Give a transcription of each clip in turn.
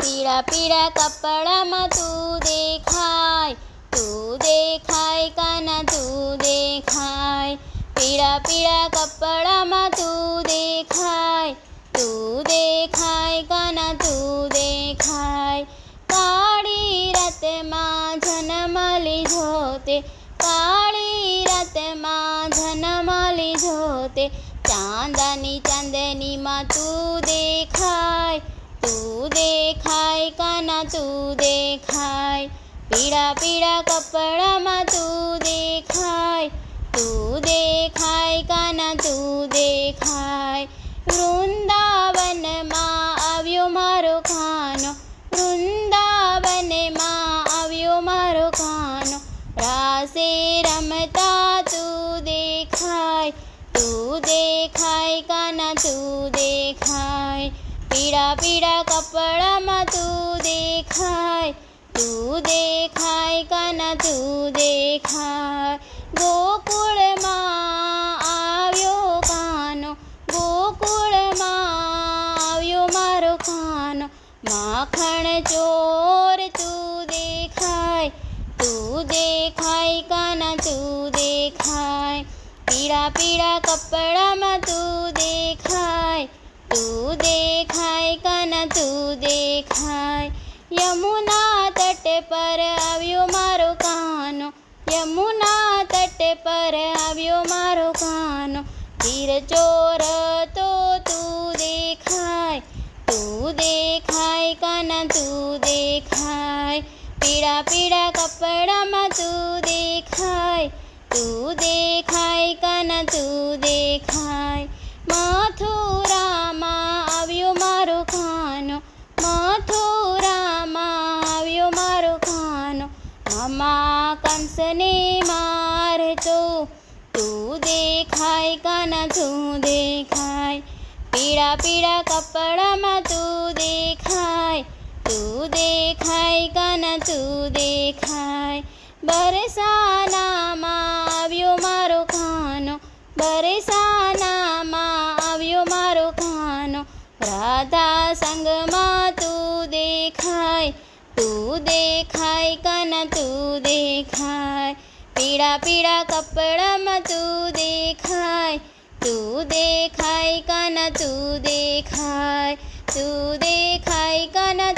પીળા પીળા કપડામાં તું દેખાય કાના તું દેખાય. પીળા પીળા કપડામાં તું દેખાય કાના તું દેખાય. કાળી રાતમાં જન્મ લીધો તે, કાળી રાતમાં જન્મ લીધો તે, ચાંદનીમાં તું દેખાય કાના તું દેખાય. પીળા પીળા કપડામાં તું દેખાય કાના તું દેખાય. વૃંદાવનમાં આવ્યો મારો કાનો, વૃંદાવનમાં આવ્યો મારો કાનો, રાસે રમતા તું દેખાય કાના તું દેખાય. પીળા પીળા કપડામાં તું દેખાય કાના તું દેખાય. ગોકુળમાં આવ્યો કાનો, ગોકુળમાં આવ્યો મારો કાનો, માખણ ચોર તું દેખાય કાના તું દેખાય. પીળા પીળા કપડામાં તું દેખાય કાના તું દેખાય. યમુના તટ પર આવ્યો મારો કાનો, યમુના તટ પર આવ્યો મારો કાનો, તીર ચોર તો તું દેખાય કાના તું દેખાય. પીળા પીળા કપડામાં તું દેખાય કાના તું દેખાય. મથુરામાં આવ્યો મારો કાનો, મથુરામાં આવ્યો મારો કાનો, મામા કંસને મારતો તું દેખાય કાના તું દેખાય. પીળા પીળા કપડામાં તું દેખાય કાના તું દેખાય. બરસાનામાં આવ્યો મારો કાનો, બરસાનામાં આવ્યો મારો કાનો, રાધા સંગમાં તું દેખાય કાના તું દેખાય. પીળા પીળા કપડામાં તું દેખાય કાના તું દેખાય કાના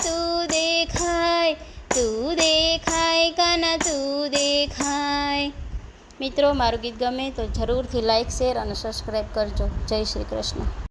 તું દેખાય કાના તું દેખાય. મિત્રો, મારું ગીત ગમે તો જરૂરથી લાઈક, શેર અને સબસ્ક્રાઈબ કરજો. જય શ્રી કૃષ્ણ.